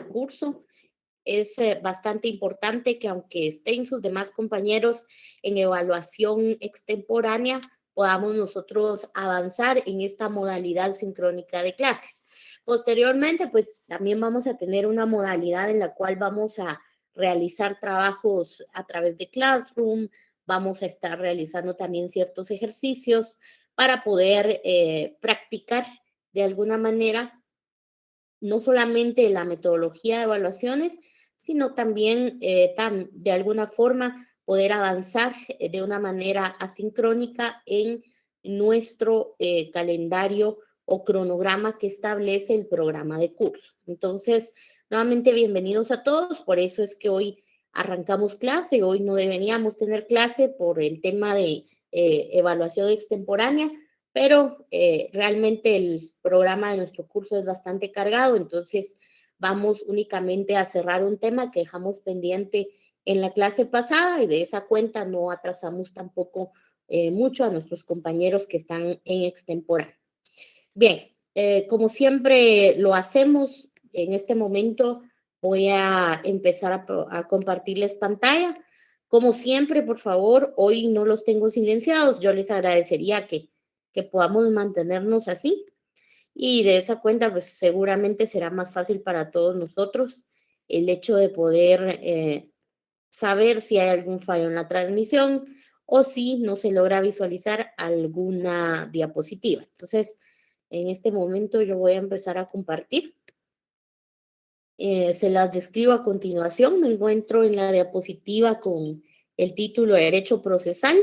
curso. Es bastante importante que aunque estén sus demás compañeros en evaluación extemporánea, podamos nosotros avanzar en esta modalidad sincrónica de clases. Posteriormente, pues también vamos a tener una modalidad en la cual vamos a realizar trabajos a través de Classroom, vamos a estar realizando también ciertos ejercicios para poder practicar de alguna manera no solamente la metodología de evaluaciones, sino también de alguna forma poder avanzar de una manera asincrónica en nuestro calendario o cronograma que establece el programa de curso. Entonces, nuevamente bienvenidos a todos, por eso es que hoy arrancamos clase, hoy no deberíamos tener clase por el tema de evaluación extemporánea, pero realmente el programa de nuestro curso es bastante cargado, entonces vamos únicamente a cerrar un tema que dejamos pendiente en la clase pasada y de esa cuenta no atrasamos tampoco mucho a nuestros compañeros que están en extemporánea. Bien, como siempre lo hacemos, en este momento voy a empezar a compartirles pantalla. Como siempre, por favor, hoy no los tengo silenciados. Yo les agradecería que podamos mantenernos así. Y de esa cuenta, pues seguramente será más fácil para todos nosotros el hecho de poder saber si hay algún fallo en la transmisión o si no se logra visualizar alguna diapositiva. Entonces, en este momento yo voy a empezar a compartir. Se las describo a continuación. Me encuentro en la diapositiva con el título de Derecho Procesal,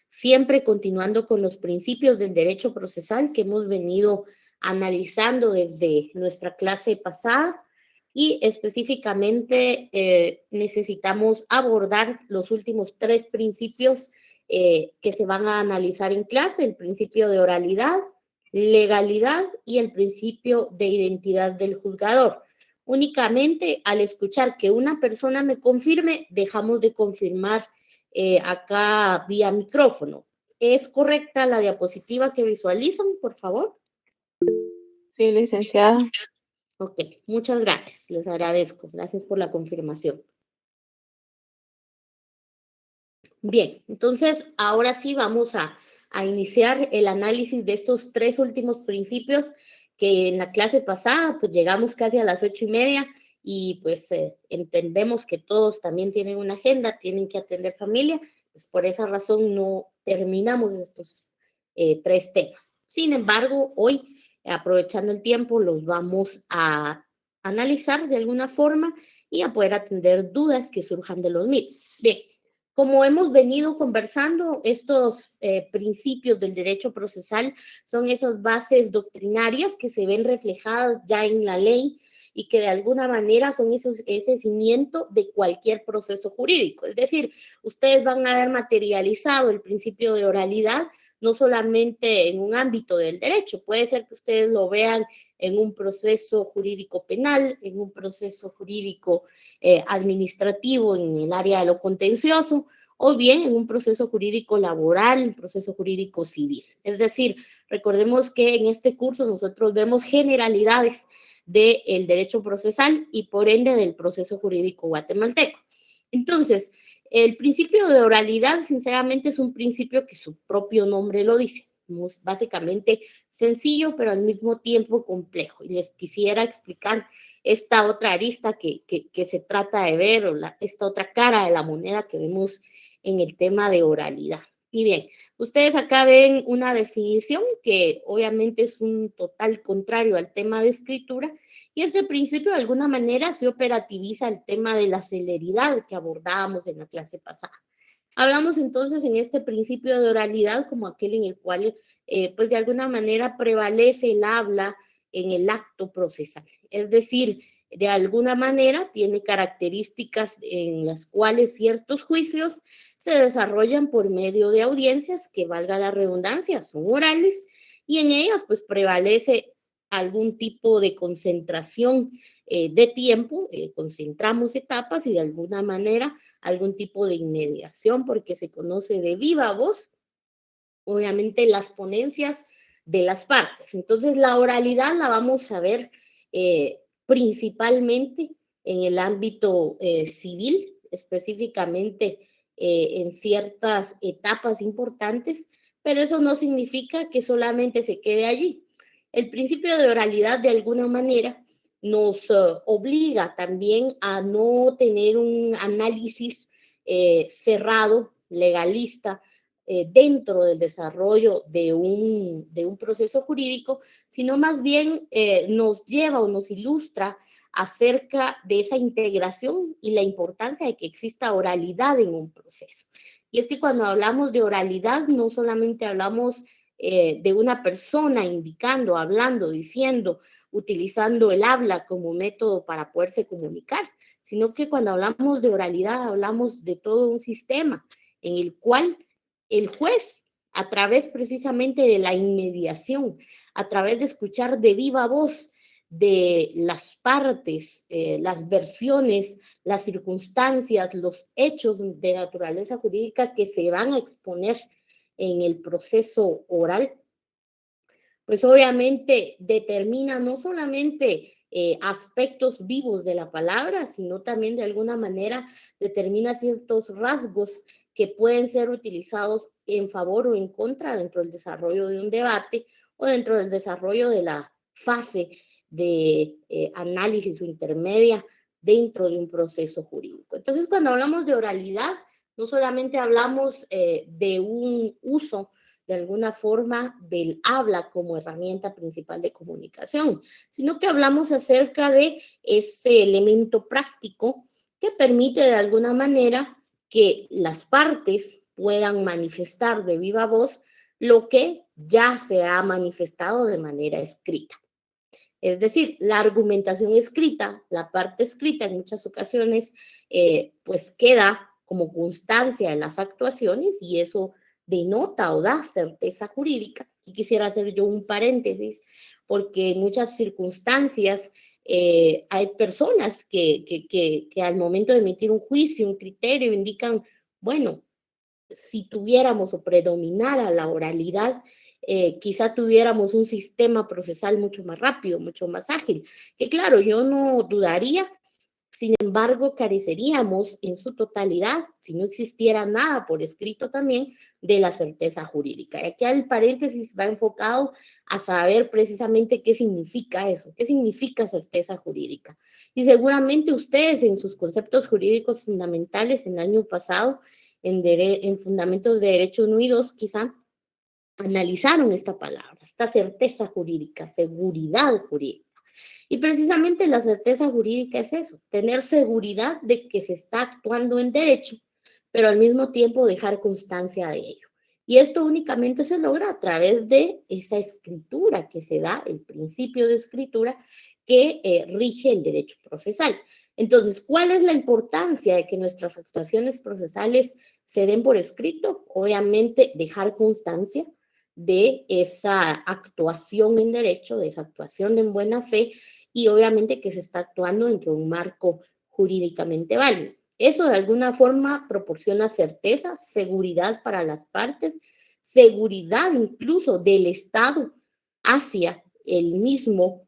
siempre continuando con los principios del derecho procesal que hemos venido analizando desde nuestra clase pasada y específicamente necesitamos abordar los últimos 3 principios que se van a analizar en clase, el principio de oralidad, legalidad y el principio de identidad del juzgador. Únicamente al escuchar que una persona me confirme, dejamos de confirmar acá vía micrófono. ¿Es correcta la diapositiva que visualizan, por favor? Sí, licenciada. Ok, muchas gracias, les agradezco. Gracias por la confirmación. Bien, entonces ahora sí vamos a iniciar el análisis de estos 3 últimos principios que en la clase pasada pues llegamos casi a las 8:30 y pues entendemos que todos también tienen una agenda, tienen que atender familia, pues por esa razón no terminamos estos 3 temas. Sin embargo, hoy, aprovechando el tiempo, los vamos a analizar de alguna forma y a poder atender dudas que surjan de los mismos. Bien. Como hemos venido conversando, estos principios del derecho procesal son esas bases doctrinarias que se ven reflejadas ya en la ley y que de alguna manera son ese cimiento de cualquier proceso jurídico. Es decir, ustedes van a haber materializado el principio de oralidad no solamente en un ámbito del derecho, puede ser que ustedes lo vean en un proceso jurídico penal, en un proceso jurídico administrativo en el área de lo contencioso, o bien en un proceso jurídico laboral, un proceso jurídico civil. Es decir, recordemos que en este curso nosotros vemos generalidades del derecho procesal y por ende del proceso jurídico guatemalteco. Entonces, el principio de oralidad, sinceramente, es un principio que su propio nombre lo dice. Es básicamente sencillo, pero al mismo tiempo complejo. Y les quisiera explicar esta otra arista que se trata de ver, o esta otra cara de la moneda que vemos en el tema de oralidad. Y bien, ustedes acá ven una definición que obviamente es un total contrario al tema de escritura, y este principio de alguna manera se operativiza el tema de la celeridad que abordábamos en la clase pasada. Hablamos entonces en este principio de oralidad como aquel en el cual, pues de alguna manera prevalece el habla en el acto procesal. Es decir, de alguna manera tiene características en las cuales ciertos juicios se desarrollan por medio de audiencias que, valga la redundancia, son orales y en ellas pues prevalece algún tipo de concentración de tiempo, concentramos etapas y de alguna manera algún tipo de inmediación porque se conoce de viva voz, obviamente, las ponencias de las partes. Entonces, la oralidad la vamos a ver principalmente en el ámbito civil, específicamente en ciertas etapas importantes, pero eso no significa que solamente se quede allí. El principio de oralidad, de alguna manera, nos obliga también a no tener un análisis cerrado, legalista, dentro del desarrollo de un proceso jurídico, sino más bien nos lleva o nos ilustra acerca de esa integración y la importancia de que exista oralidad en un proceso. Y es que cuando hablamos de oralidad, no solamente hablamos de una persona indicando, hablando, diciendo, utilizando el habla como método para poderse comunicar, sino que cuando hablamos de oralidad, hablamos de todo un sistema en el cual el juez, a través precisamente de la inmediación, a través de escuchar de viva voz de las partes, las versiones, las circunstancias, los hechos de naturaleza jurídica que se van a exponer en el proceso oral, pues obviamente determina no solamente aspectos vivos de la palabra, sino también de alguna manera determina ciertos rasgos que pueden ser utilizados en favor o en contra dentro del desarrollo de un debate o dentro del desarrollo de la fase de análisis o intermedia dentro de un proceso jurídico. Entonces, cuando hablamos de oralidad, no solamente hablamos de un uso de alguna forma del habla como herramienta principal de comunicación, sino que hablamos acerca de ese elemento práctico que permite de alguna manera que las partes puedan manifestar de viva voz lo que ya se ha manifestado de manera escrita. Es decir, la argumentación escrita, la parte escrita en muchas ocasiones, pues queda como constancia en las actuaciones y eso denota o da certeza jurídica. Y quisiera hacer yo un paréntesis, porque en muchas circunstancias hay personas que al momento de emitir un juicio, un criterio, indican, bueno, si tuviéramos o predominara la oralidad, quizá tuviéramos un sistema procesal mucho más rápido, mucho más ágil. Que claro, yo no dudaría, sin embargo, careceríamos en su totalidad, si no existiera nada por escrito también, de la certeza jurídica. Y aquí el paréntesis va enfocado a saber precisamente qué significa eso, qué significa certeza jurídica. Y seguramente ustedes en sus conceptos jurídicos fundamentales en el año pasado, en Fundamentos de Derecho 1 y 2, quizá analizaron esta palabra, esta certeza jurídica, seguridad jurídica. Y precisamente la certeza jurídica es eso, tener seguridad de que se está actuando en derecho, pero al mismo tiempo dejar constancia de ello. Y esto únicamente se logra a través de esa escritura que se da, el principio de escritura que rige el derecho procesal. Entonces, ¿cuál es la importancia de que nuestras actuaciones procesales se den por escrito? Obviamente, dejar constancia de esa actuación en derecho, de esa actuación en buena fe y obviamente que se está actuando dentro de un marco jurídicamente válido. Eso de alguna forma proporciona certeza, seguridad para las partes, seguridad incluso del Estado hacia el mismo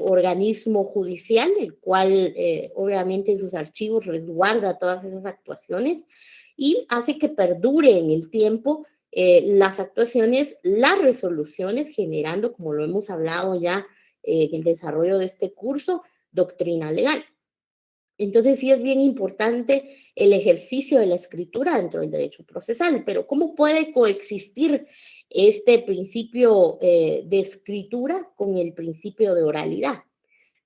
organismo judicial, el cual obviamente en sus archivos resguarda todas esas actuaciones y hace que perdure en el tiempo las actuaciones, las resoluciones, generando, como lo hemos hablado ya en el desarrollo de este curso, doctrina legal. Entonces sí es bien importante el ejercicio de la escritura dentro del derecho procesal, pero ¿cómo puede coexistir este principio de escritura con el principio de oralidad?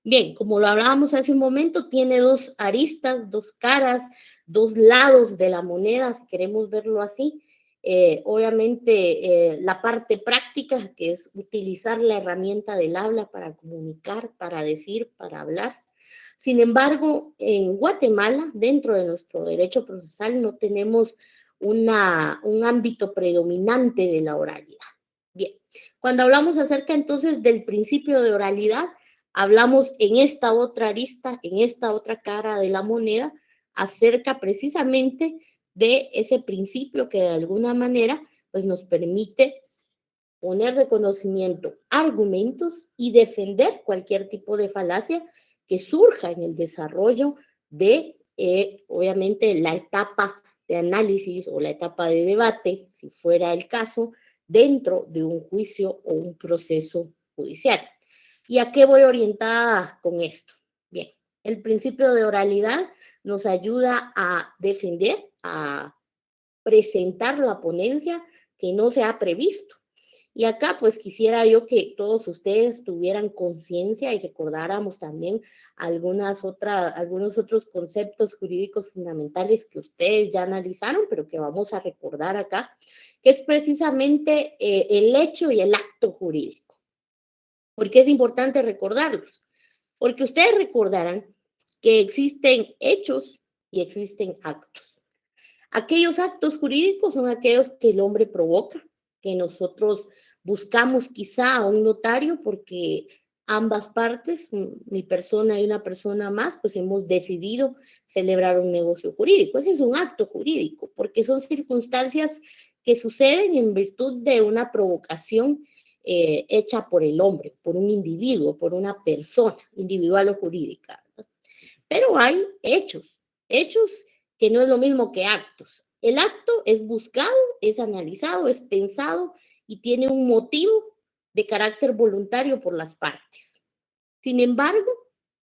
Bien, como lo hablábamos hace un momento, tiene dos aristas, dos caras, dos lados de la moneda, si queremos verlo así. Obviamente, la parte práctica, que es utilizar la herramienta del habla para comunicar, para decir, para hablar. Sin embargo, en Guatemala, dentro de nuestro derecho procesal, no tenemos un ámbito predominante de la oralidad. Bien, cuando hablamos acerca entonces del principio de oralidad, hablamos en esta otra arista, en esta otra cara de la moneda, acerca precisamente de ese principio que de alguna manera pues nos permite poner de conocimiento argumentos y defender cualquier tipo de falacia que surja en el desarrollo de, obviamente, la etapa de análisis o la etapa de debate, si fuera el caso, dentro de un juicio o un proceso judicial. ¿Y a qué voy orientada con esto? Bien, el principio de oralidad nos ayuda a defender, a presentar la ponencia que no se ha previsto. Y acá pues quisiera yo que todos ustedes tuvieran conciencia y recordáramos también algunos otros conceptos jurídicos fundamentales que ustedes ya analizaron, pero que vamos a recordar acá, que es precisamente el hecho y el acto jurídico. ¿Por qué es importante recordarlos? Porque ustedes recordarán que existen hechos y existen actos. Aquellos actos jurídicos son aquellos que el hombre provoca, que nosotros buscamos quizá a un notario porque ambas partes, mi persona y una persona más, pues hemos decidido celebrar un negocio jurídico. Ese es un acto jurídico, porque son circunstancias que suceden en virtud de una provocación hecha por el hombre, por un individuo, por una persona, individual o jurídica, ¿verdad? Pero hay hechos que no es lo mismo que actos. El acto es buscado, es analizado, es pensado y tiene un motivo de carácter voluntario por las partes. Sin embargo,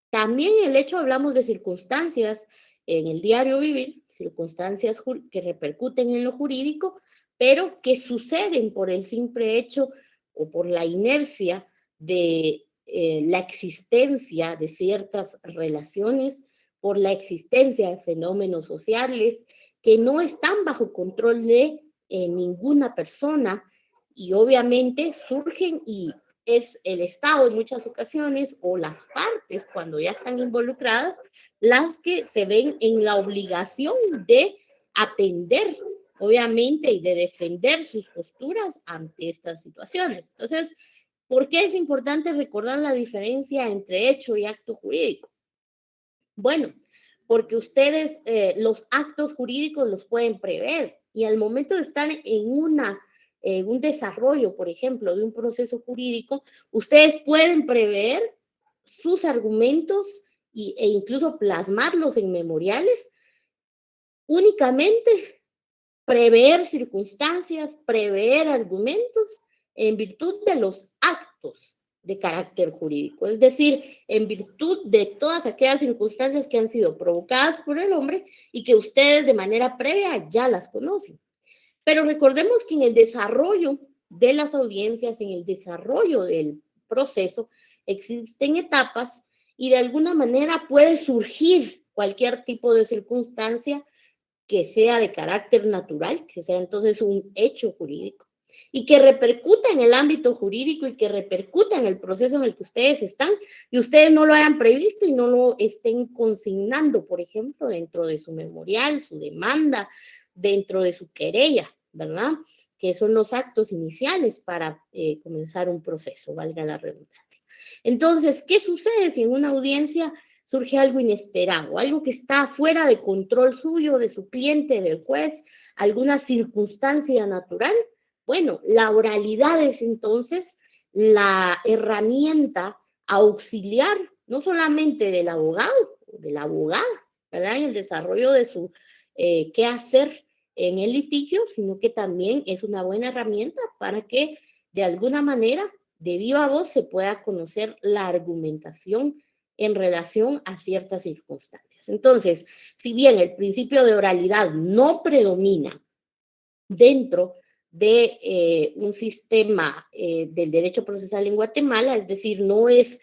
también el hecho, hablamos de circunstancias en el diario vivir, circunstancias que repercuten en lo jurídico, pero que suceden por el simple hecho o por la inercia de la existencia de ciertas relaciones, por la existencia de fenómenos sociales que no están bajo control de ninguna persona y obviamente surgen y es el Estado en muchas ocasiones o las partes cuando ya están involucradas las que se ven en la obligación de atender, obviamente, y de defender sus posturas ante estas situaciones. Entonces, ¿por qué es importante recordar la diferencia entre hecho y acto jurídico? Bueno, porque ustedes los actos jurídicos los pueden prever y al momento de estar en un desarrollo, por ejemplo, de un proceso jurídico, ustedes pueden prever sus argumentos e incluso plasmarlos en memoriales, únicamente prever circunstancias, prever argumentos en virtud de los actos de carácter jurídico, es decir, en virtud de todas aquellas circunstancias que han sido provocadas por el hombre y que ustedes de manera previa ya las conocen. Pero recordemos que en el desarrollo de las audiencias, en el desarrollo del proceso, existen etapas y de alguna manera puede surgir cualquier tipo de circunstancia que sea de carácter natural, que sea entonces un hecho jurídico y que repercuta en el ámbito jurídico y que repercuta en el proceso en el que ustedes están y ustedes no lo hayan previsto y no lo estén consignando, por ejemplo, dentro de su memorial, su demanda, dentro de su querella, ¿verdad? Que son los actos iniciales para comenzar un proceso, valga la redundancia. Entonces, ¿qué sucede si en una audiencia surge algo inesperado, algo que está fuera de control suyo, de su cliente, del juez, alguna circunstancia natural? Bueno, la oralidad es entonces la herramienta auxiliar, no solamente del abogado, de la abogada, ¿verdad? En el desarrollo de su qué hacer en el litigio, sino que también es una buena herramienta para que de alguna manera, de viva voz, se pueda conocer la argumentación en relación a ciertas circunstancias. Entonces, si bien el principio de oralidad no predomina dentro de un sistema del derecho procesal en Guatemala, es decir, no es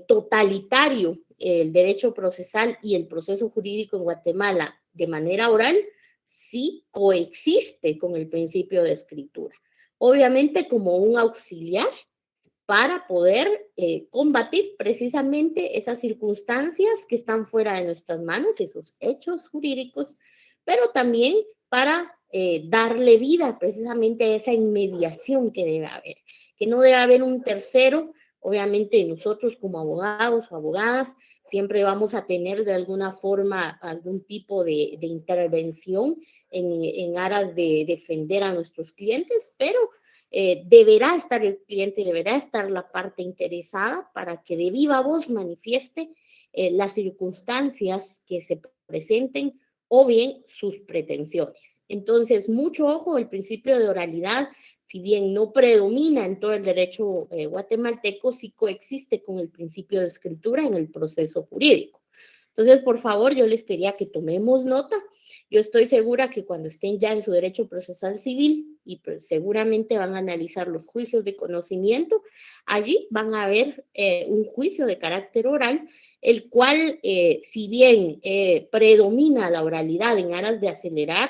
totalitario el derecho procesal y el proceso jurídico en Guatemala de manera oral, sí coexiste con el principio de escritura. Obviamente como un auxiliar para poder combatir precisamente esas circunstancias que están fuera de nuestras manos, esos hechos jurídicos, pero también para darle vida precisamente a esa inmediación que debe haber, que no debe haber un tercero. Obviamente nosotros como abogados o abogadas siempre vamos a tener de alguna forma algún tipo de intervención en aras de defender a nuestros clientes, pero deberá estar el cliente, deberá estar la parte interesada para que de viva voz manifieste las circunstancias que se presenten o bien sus pretensiones. Entonces, mucho ojo, el principio de oralidad, si bien no predomina en todo el derecho guatemalteco, sí coexiste con el principio de escritura en el proceso jurídico. Entonces, por favor, yo les quería que tomemos nota. Yo estoy segura que cuando estén ya en su derecho procesal civil y pues seguramente van a analizar los juicios de conocimiento, allí van a ver un juicio de carácter oral, el cual, si bien predomina la oralidad en aras de acelerar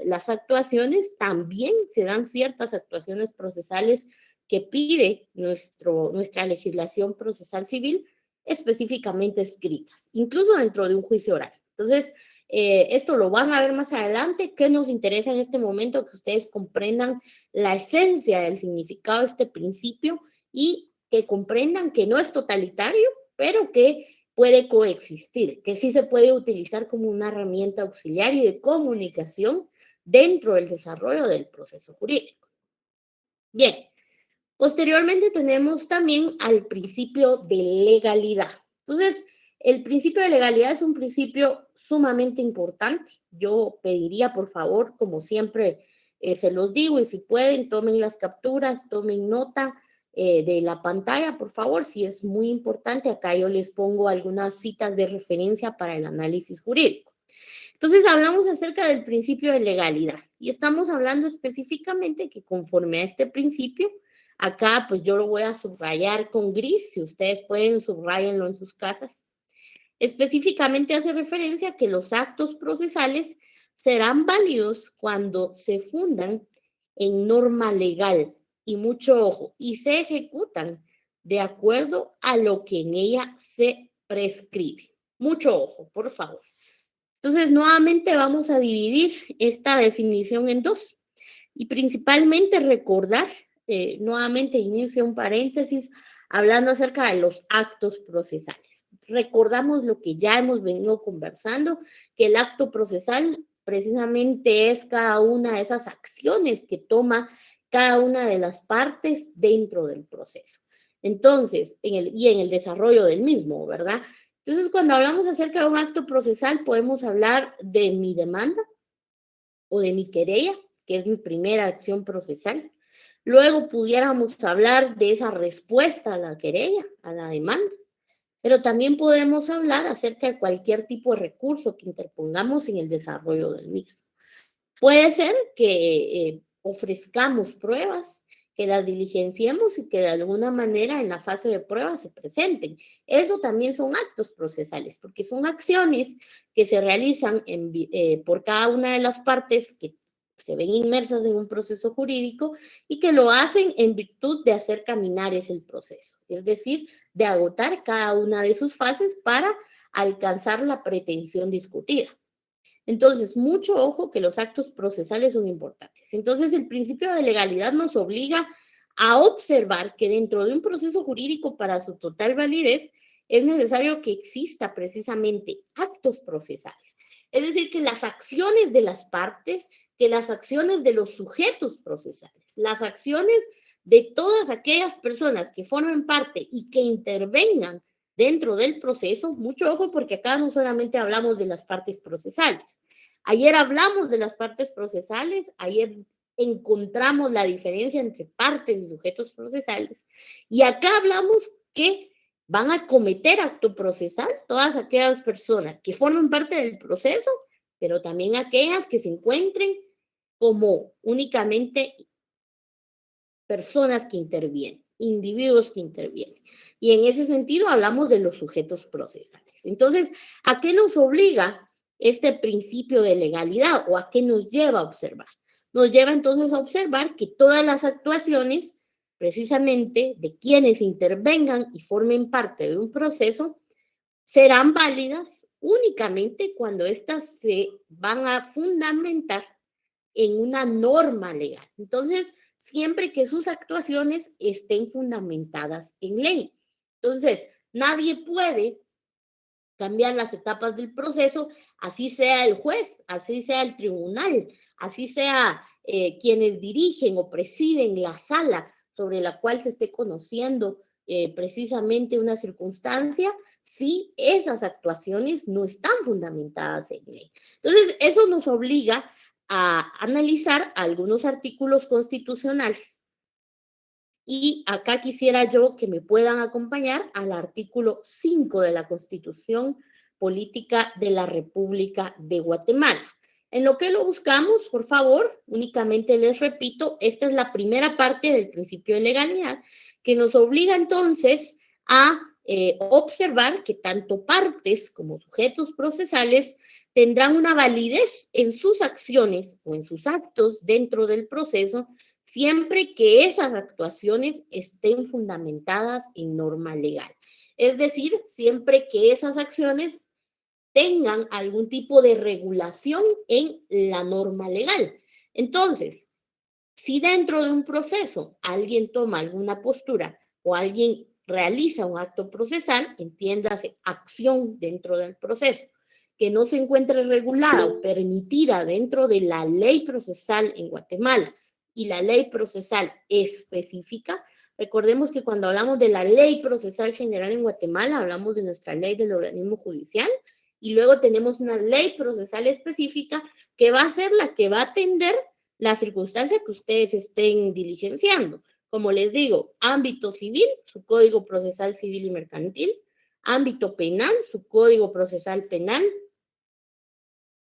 las actuaciones, también se dan ciertas actuaciones procesales que pide nuestra legislación procesal civil, específicamente escritas, incluso dentro de un juicio oral. Entonces, esto lo van a ver más adelante. ¿Qué nos interesa en este momento? Que ustedes comprendan la esencia del significado de este principio y que comprendan que no es totalitario, pero que puede coexistir, que sí se puede utilizar como una herramienta auxiliar y de comunicación dentro del desarrollo del proceso jurídico. Bien, posteriormente tenemos también al principio de legalidad. Entonces, el principio de legalidad es un principio sumamente importante. Yo pediría, por favor, como siempre se los digo, y si pueden, tomen las capturas, tomen nota de la pantalla, por favor, si es muy importante. Acá yo les pongo algunas citas de referencia para el análisis jurídico. Entonces, hablamos acerca del principio de legalidad y estamos hablando específicamente que conforme a este principio, acá pues yo lo voy a subrayar con gris, si ustedes pueden subrayenlo en sus casas. Específicamente hace referencia a que los actos procesales serán válidos cuando se fundan en norma legal y mucho ojo, y se ejecutan de acuerdo a lo que en ella se prescribe. Mucho ojo, por favor. Entonces, nuevamente vamos a dividir esta definición en dos y principalmente recordar, nuevamente inicio un paréntesis, hablando acerca de los actos procesales. Recordamos lo que ya hemos venido conversando, que el acto procesal precisamente es cada una de esas acciones que toma cada una de las partes dentro del proceso. Entonces, en el desarrollo del mismo, ¿verdad? Entonces, cuando hablamos acerca de un acto procesal, podemos hablar de mi demanda o de mi querella, que es mi primera acción procesal. Luego pudiéramos hablar de esa respuesta a la querella, a la demanda. Pero también podemos hablar acerca de cualquier tipo de recurso que interpongamos en el desarrollo del mismo. Puede ser que ofrezcamos pruebas, que las diligenciemos y que de alguna manera en la fase de prueba se presenten. Eso también son actos procesales, porque son acciones que se realizan por cada una de las partes que se ven inmersas en un proceso jurídico y que lo hacen en virtud de hacer caminar ese proceso, es decir, de agotar cada una de sus fases para alcanzar la pretensión discutida. Entonces, mucho ojo que los actos procesales son importantes. Entonces, el principio de legalidad nos obliga a observar que dentro de un proceso jurídico para su total validez es necesario que exista precisamente actos procesales. Es decir, que las acciones de las partes, que las acciones de los sujetos procesales, las acciones de todas aquellas personas que formen parte y que intervengan dentro del proceso, mucho ojo porque acá no solamente hablamos de las partes procesales. Ayer hablamos de las partes procesales, ayer encontramos la diferencia entre partes y sujetos procesales y acá hablamos que van a cometer acto procesal todas aquellas personas que forman parte del proceso, pero también aquellas que se encuentren como únicamente personas que intervienen, individuos que intervienen. Y en ese sentido hablamos de los sujetos procesales. Entonces, ¿a qué nos obliga este principio de legalidad o a qué nos lleva a observar? Nos lleva entonces a observar que todas las actuaciones, precisamente de quienes intervengan y formen parte de un proceso, serán válidas únicamente cuando éstas se van a fundamentar en una norma legal. Entonces, siempre que sus actuaciones estén fundamentadas en ley. Entonces, nadie puede cambiar las etapas del proceso, así sea el juez, así sea el tribunal, así sea quienes dirigen o presiden la sala sobre la cual se esté conociendo precisamente una circunstancia, si esas actuaciones no están fundamentadas en ley. Entonces, eso nos obliga a analizar algunos artículos constitucionales. Y acá quisiera yo que me puedan acompañar al artículo 5 de la Constitución Política de la República de Guatemala. En lo que lo buscamos, por favor, únicamente les repito, esta es la primera parte del principio de legalidad, que nos obliga entonces a observar que tanto partes como sujetos procesales tendrán una validez en sus acciones o en sus actos dentro del proceso, siempre que esas actuaciones estén fundamentadas en norma legal. Es decir, siempre que esas acciones tengan algún tipo de regulación en la norma legal. Entonces, si dentro de un proceso alguien toma alguna postura o alguien realiza un acto procesal, entiéndase, acción dentro del proceso, que no se encuentre regulada o permitida dentro de la ley procesal en Guatemala y la ley procesal específica, recordemos que cuando hablamos de la ley procesal general en Guatemala, hablamos de nuestra ley del organismo judicial, y luego tenemos una ley procesal específica que va a ser la que va a atender la circunstancia que ustedes estén diligenciando. Como les digo, ámbito civil, su Código Procesal Civil y Mercantil; ámbito penal, su Código Procesal Penal;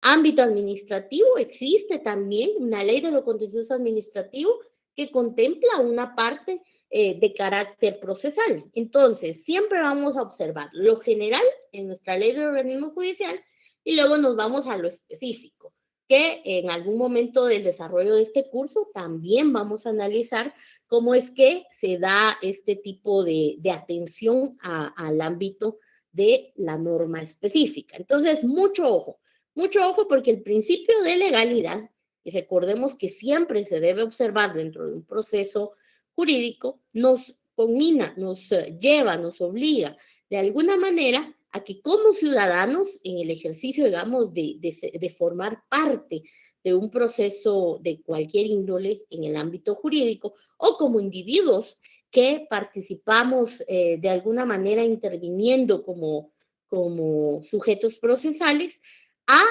ámbito administrativo, existe también una ley de lo contencioso administrativo que contempla una parte de carácter procesal. Entonces, siempre vamos a observar lo general en nuestra ley del organismo judicial y luego nos vamos a lo específico, que en algún momento del desarrollo de este curso también vamos a analizar cómo es que se da este tipo de atención al ámbito de la norma específica. Entonces, mucho ojo porque el principio de legalidad, y recordemos que siempre se debe observar dentro de un proceso jurídico, nos conmina, nos lleva, nos obliga de alguna manera a que como ciudadanos en el ejercicio, digamos, de formar parte de un proceso de cualquier índole en el ámbito jurídico o como individuos que participamos de alguna manera interviniendo como sujetos procesales, a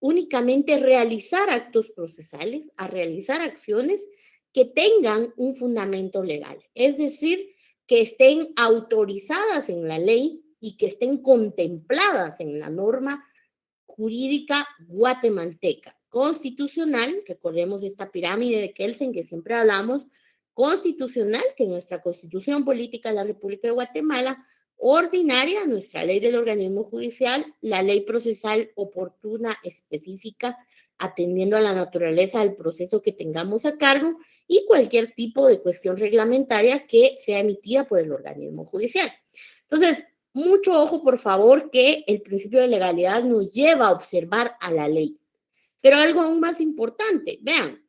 únicamente realizar actos procesales, a realizar acciones que tengan un fundamento legal, es decir, que estén autorizadas en la ley y que estén contempladas en la norma jurídica guatemalteca, constitucional, recordemos esta pirámide de Kelsen que siempre hablamos, constitucional, que nuestra Constitución Política de la República de Guatemala; ordinaria, nuestra ley del organismo judicial; la ley procesal oportuna específica, atendiendo a la naturaleza del proceso que tengamos a cargo; y cualquier tipo de cuestión reglamentaria que sea emitida por el organismo judicial. Entonces, mucho ojo, por favor, que el principio de legalidad nos lleva a observar a la ley. Pero algo aún más importante, vean,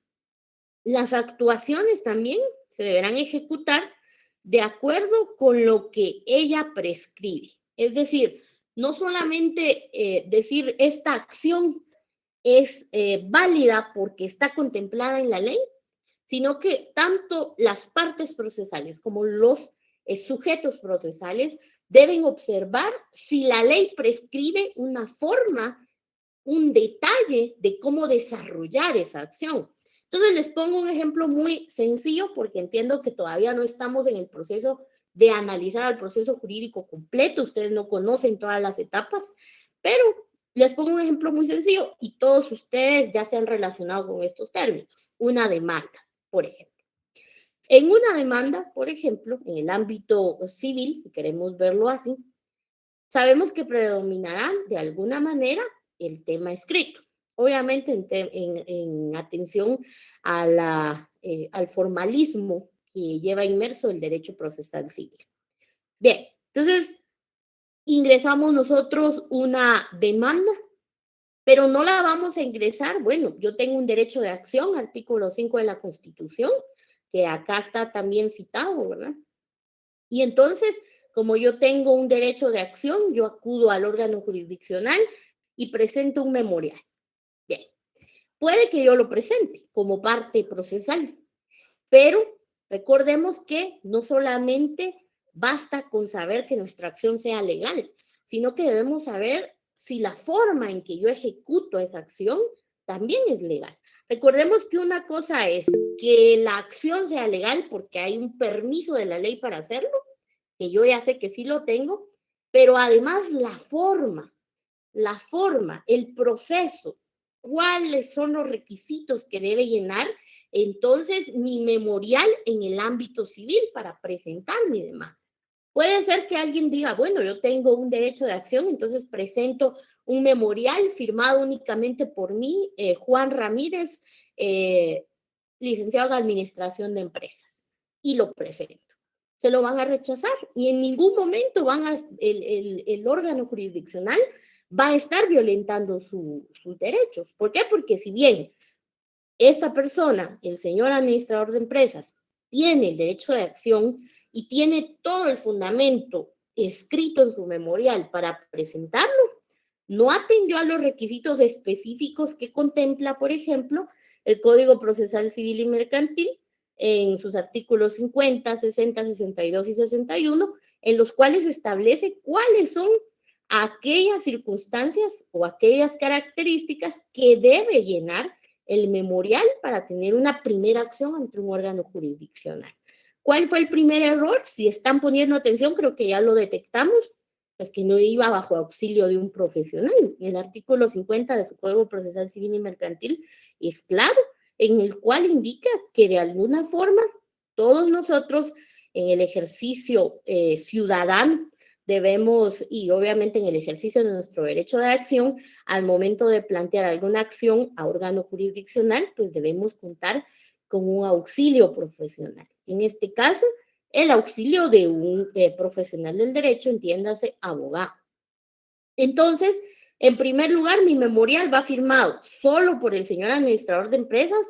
las actuaciones también se deberán ejecutar de acuerdo con lo que ella prescribe. Es decir, no solamente decir esta acción es válida porque está contemplada en la ley, sino que tanto las partes procesales como los sujetos procesales deben observar si la ley prescribe una forma, un detalle de cómo desarrollar esa acción. Entonces les pongo un ejemplo muy sencillo porque entiendo que todavía no estamos en el proceso de analizar el proceso jurídico completo, ustedes no conocen todas las etapas, pero les pongo un ejemplo muy sencillo y todos ustedes ya se han relacionado con estos términos. Una demanda, por ejemplo. En una demanda, por ejemplo, en el ámbito civil, si queremos verlo así, sabemos que predominará de alguna manera el tema escrito. Obviamente en atención a al formalismo que lleva inmerso el derecho procesal civil. Bien, entonces ingresamos nosotros una demanda, pero no la vamos a ingresar. Bueno, yo tengo un derecho de acción, artículo 5 de la Constitución, que acá está también citado, ¿verdad? Y entonces, como yo tengo un derecho de acción, yo acudo al órgano jurisdiccional y presento un memorial. Bien, puede que yo lo presente como parte procesal, pero recordemos que no solamente basta con saber que nuestra acción sea legal, sino que debemos saber si la forma en que yo ejecuto esa acción también es legal. Recordemos que una cosa es que la acción sea legal porque hay un permiso de la ley para hacerlo, que yo ya sé que sí lo tengo, pero además la forma, el proceso, cuáles son los requisitos que debe llenar entonces mi memorial en el ámbito civil para presentar mi demanda. Puede ser que alguien diga, bueno, yo tengo un derecho de acción, entonces presento un memorial firmado únicamente por mí, Juan Ramírez, licenciado en Administración de Empresas, y lo presento. Se lo van a rechazar y en ningún momento el órgano jurisdiccional va a estar violentando sus derechos. ¿Por qué? Porque si bien esta persona, el señor administrador de empresas, tiene el derecho de acción y tiene todo el fundamento escrito en su memorial para presentarlo, no atendió a los requisitos específicos que contempla, por ejemplo, el Código Procesal Civil y Mercantil en sus artículos 50, 60, 62 y 61, en los cuales establece cuáles son aquellas circunstancias o aquellas características que debe llenar el memorial para tener una primera acción ante un órgano jurisdiccional. ¿Cuál fue el primer error? Si están poniendo atención, creo que ya lo detectamos, pues que no iba bajo auxilio de un profesional. El artículo 50 de su Código Procesal Civil y Mercantil es claro, en el cual indica que de alguna forma todos nosotros en el ejercicio ciudadano debemos, y obviamente en el ejercicio de nuestro derecho de acción, al momento de plantear alguna acción a órgano jurisdiccional, pues debemos contar con un auxilio profesional. En este caso, el auxilio de un profesional del derecho, entiéndase, abogado. Entonces, en primer lugar, mi memorial va firmado solo por el señor administrador de empresas,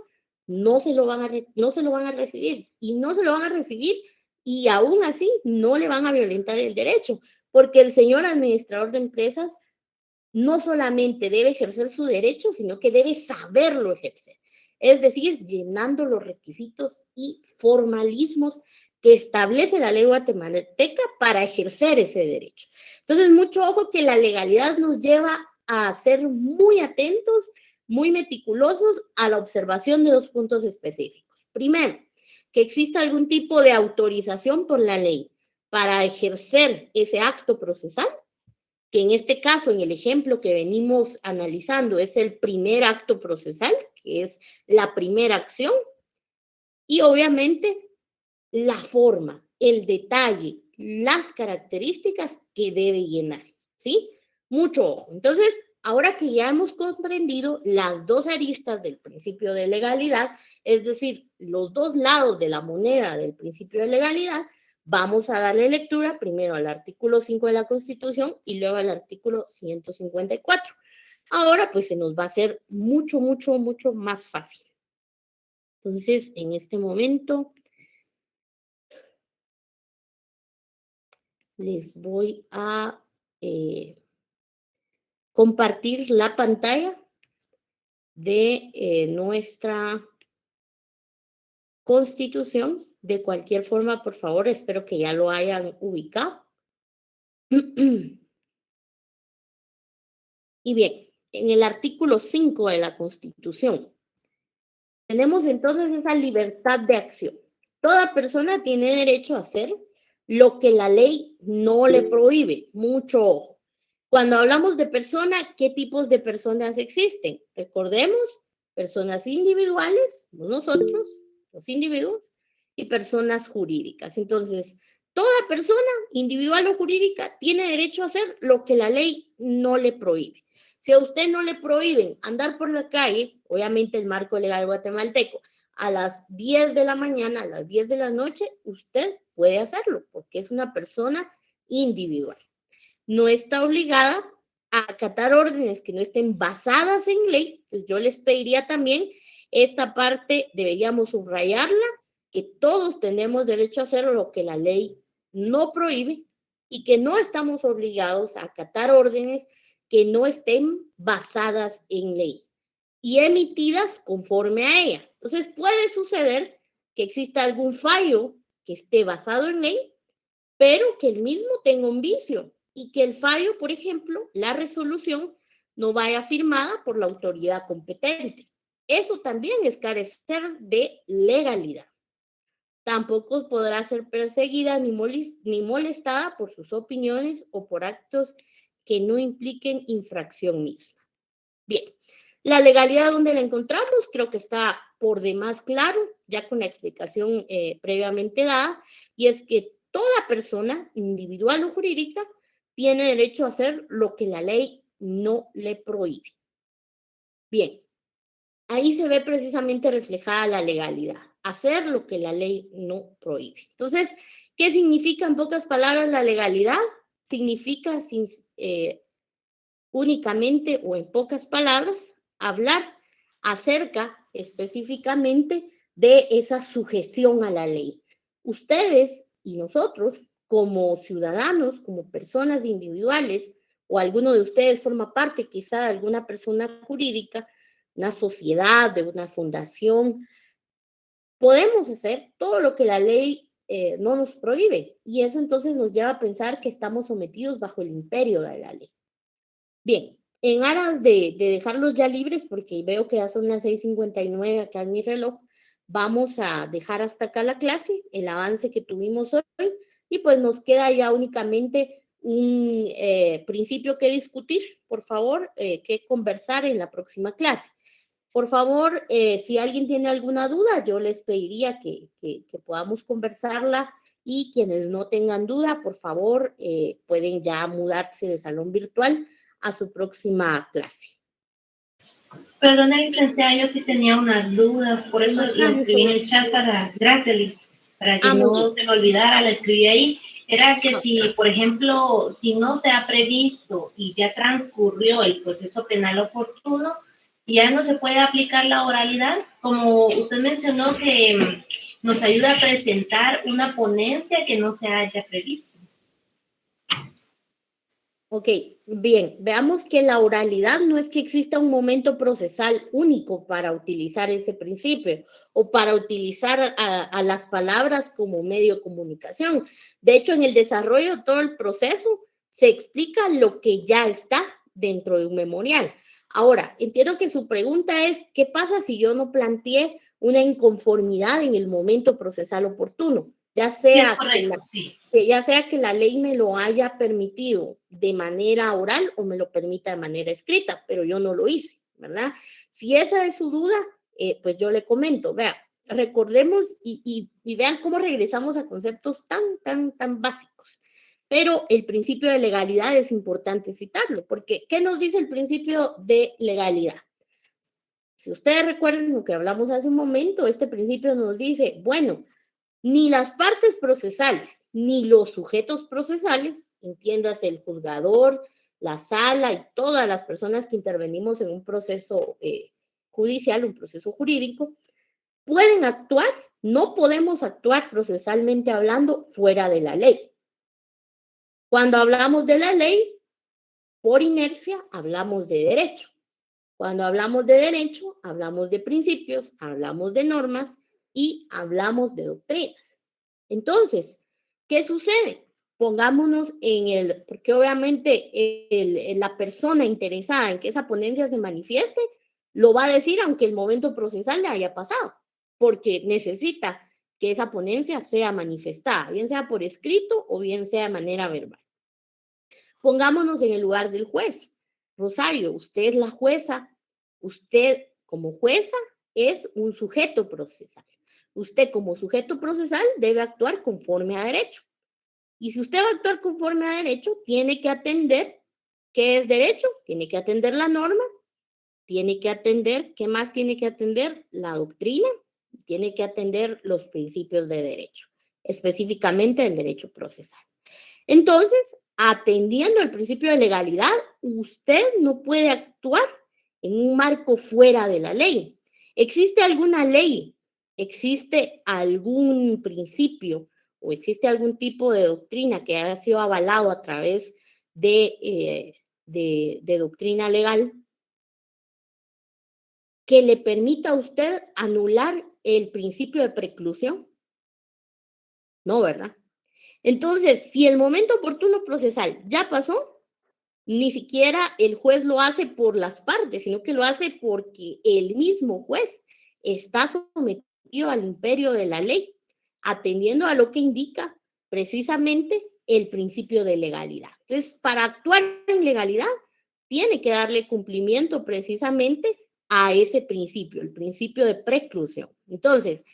no se lo van a recibir y no se lo van a recibir y aún así no le van a violentar el derecho, porque el señor administrador de empresas no solamente debe ejercer su derecho, sino que debe saberlo ejercer. Es decir, llenando los requisitos y formalismos que establece la ley guatemalteca para ejercer ese derecho. Entonces, mucho ojo que la legalidad nos lleva a ser muy atentos, muy meticulosos a la observación de dos puntos específicos. Primero, que exista algún tipo de autorización por la ley para ejercer ese acto procesal, que en este caso, en el ejemplo que venimos analizando, es el primer acto procesal, que es la primera acción, y obviamente la forma, el detalle, las características que debe llenar, ¿sí? Mucho ojo. Entonces, ahora que ya hemos comprendido las dos aristas del principio de legalidad, es decir, los dos lados de la moneda del principio de legalidad, vamos a darle lectura primero al artículo 5 de la Constitución y luego al artículo 154. Ahora, pues se nos va a hacer mucho, mucho, mucho más fácil. Entonces, en este momento, les voy a compartir la pantalla de nuestra Constitución. De cualquier forma, por favor, espero que ya lo hayan ubicado. Y bien, en el artículo 5 de la Constitución, tenemos entonces esa libertad de acción. Toda persona tiene derecho a hacer lo que la ley no le prohíbe. Mucho ojo. Cuando hablamos de persona, ¿qué tipos de personas existen? Recordemos, personas individuales, nosotros, los individuos, y personas jurídicas. Entonces, toda persona, individual o jurídica, tiene derecho a hacer lo que la ley no le prohíbe. Si a usted no le prohíben andar por la calle, obviamente el marco legal guatemalteco, a las 10 de la mañana, a las 10 de la noche, usted puede hacerlo porque es una persona individual. No está obligada a acatar órdenes que no estén basadas en ley. Pues yo les pediría también esta parte, deberíamos subrayarla, que todos tenemos derecho a hacer lo que la ley no prohíbe y que no estamos obligados a acatar órdenes que no estén basadas en ley y emitidas conforme a ella. Entonces puede suceder que exista algún fallo que esté basado en ley, pero que el mismo tenga un vicio y que el fallo, por ejemplo, la resolución, no vaya firmada por la autoridad competente. Eso también es carecer de legalidad. Tampoco podrá ser perseguida ni molestada por sus opiniones o por actos que no impliquen infracción misma. Bien, la legalidad donde la encontramos creo que está por demás claro, ya con la explicación previamente dada, y es que toda persona, individual o jurídica, tiene derecho a hacer lo que la ley no le prohíbe. Bien, ahí se ve precisamente reflejada la legalidad, hacer lo que la ley no prohíbe. Entonces, ¿qué significa en pocas palabras la legalidad? Significa únicamente o en pocas palabras hablar acerca específicamente de esa sujeción a la ley. Ustedes y nosotros, como ciudadanos, como personas individuales, o alguno de ustedes forma parte quizá de alguna persona jurídica, una sociedad, de una fundación, podemos hacer todo lo que la ley no nos prohíbe. Y eso entonces nos lleva a pensar que estamos sometidos bajo el imperio de la ley. Bien, en aras de dejarlos ya libres, porque veo que ya son las 6:59 acá en mi reloj, vamos a dejar hasta acá la clase, el avance que tuvimos hoy, y pues nos queda ya únicamente un principio que discutir, por favor, que conversar en la próxima clase. Por favor, si alguien tiene alguna duda, yo les pediría que podamos conversarla y quienes no tengan duda, por favor, pueden ya mudarse de salón virtual a su próxima clase. Perdona, licenciada, yo sí tenía unas dudas, por eso No lo está mucho escribí en el gusto. chat gracias, para que Muy no bien. se me olvidara, la escribí ahí. Era que No, si, por ejemplo, si no se ha previsto y ya transcurrió el proceso penal oportuno, ya no se puede aplicar la oralidad, como usted mencionó que nos ayuda a presentar una ponencia que no se haya previsto. ok, bien, veamos que la oralidad no es que exista un momento procesal único para utilizar ese principio o para utilizar a las palabras como medio de comunicación. De hecho, en el desarrollo de todo el proceso se explica lo que ya está dentro de un memorial. Ahora, entiendo que su pregunta es, ¿qué pasa si yo no planteé una inconformidad en el momento procesal oportuno? Ya Sí, es sea correcto, sí. ya sea que la ley me lo haya permitido de manera oral o me lo permita de manera escrita, pero yo no lo hice, ¿verdad? Si esa es su duda, pues yo le comento, vea, recordemos y vean cómo regresamos a conceptos tan básicos. Pero el principio de legalidad es importante citarlo, porque ¿qué nos dice el principio de legalidad? Si ustedes recuerdan lo que hablamos hace un momento, este principio nos dice, bueno, ni las partes procesales, ni los sujetos procesales, entiéndase el juzgador, la sala y todas las personas que intervenimos en un proceso judicial, un proceso jurídico, pueden actuar, no podemos actuar procesalmente hablando fuera de la ley. Cuando hablamos de la ley, por inercia, hablamos de derecho. Cuando hablamos de derecho, hablamos de principios, hablamos de normas y hablamos de doctrinas. Entonces, ¿qué sucede? Pongámonos porque obviamente la persona interesada en que esa ponencia se manifieste, lo va a decir aunque el momento procesal le haya pasado, porque necesita que esa ponencia sea manifestada, bien sea por escrito o bien sea de manera verbal. Pongámonos en el lugar del juez. Rosario, usted es la jueza, usted como jueza es un sujeto procesal. Usted como sujeto procesal debe actuar conforme a derecho. Y si usted va a actuar conforme a derecho, tiene que atender qué es derecho, tiene que atender la norma, tiene que atender, ¿qué más tiene que atender? La doctrina, tiene que atender los principios de derecho, específicamente el derecho procesal. Entonces, atendiendo el principio de legalidad, usted no puede actuar en un marco fuera de la ley. ¿Existe alguna ley? ¿Existe algún principio o existe algún tipo de doctrina que haya sido avalado a través de doctrina legal que le permita a usted anular el principio de preclusión? No, ¿verdad? Entonces, si el momento oportuno procesal ya pasó, ni siquiera el juez lo hace por las partes, sino que lo hace porque el mismo juez está sometido al imperio de la ley, atendiendo a lo que indica precisamente el principio de legalidad. Entonces, para actuar en legalidad, tiene que darle cumplimiento precisamente a ese principio, el principio de preclusión. Entonces,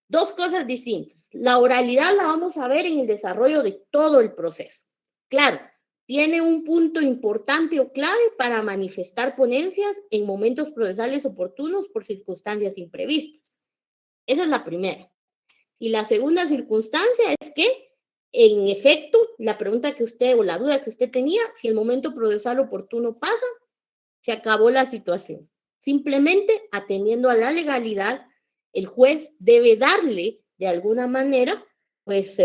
dos cosas distintas. La oralidad la vamos a ver en el desarrollo de todo el proceso. Claro, tiene un punto importante o clave para manifestar ponencias en momentos procesales oportunos por circunstancias imprevistas. Esa es la primera. Y la segunda circunstancia es que, en efecto, la pregunta que usted o la duda que usted tenía, si el momento procesal oportuno pasa, se acabó la situación. Simplemente atendiendo a la legalidad, el juez debe darle de alguna manera pues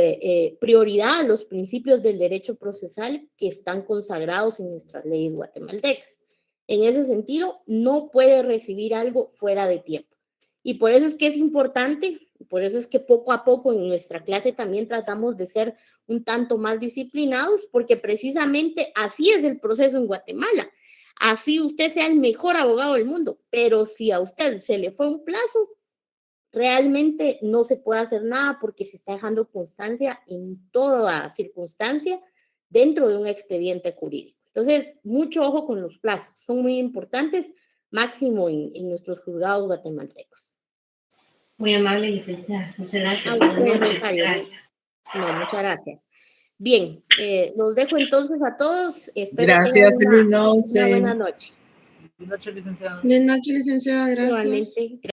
prioridad a los principios del derecho procesal que están consagrados en nuestras leyes guatemaltecas. En ese sentido, no puede recibir algo fuera de tiempo. Y por eso es que es importante, por eso es que poco a poco en nuestra clase también tratamos de ser un tanto más disciplinados, porque precisamente así es el proceso en Guatemala. Así usted sea el mejor abogado del mundo, pero si a usted se le fue un plazo, realmente no se puede hacer nada porque se está dejando constancia en toda circunstancia dentro de un expediente jurídico. Entonces, mucho ojo con los plazos, son muy importantes, máximo en nuestros juzgados guatemaltecos. Muy amable, licenciada. Muchas gracias. A usted, Rosario. No, muchas gracias. Bien, los dejo entonces a todos. Espero Gracias, tengan feliz noche. una buena noche. Buenas noches, licenciada. Buenas noches, licenciada. Gracias. Igualmente.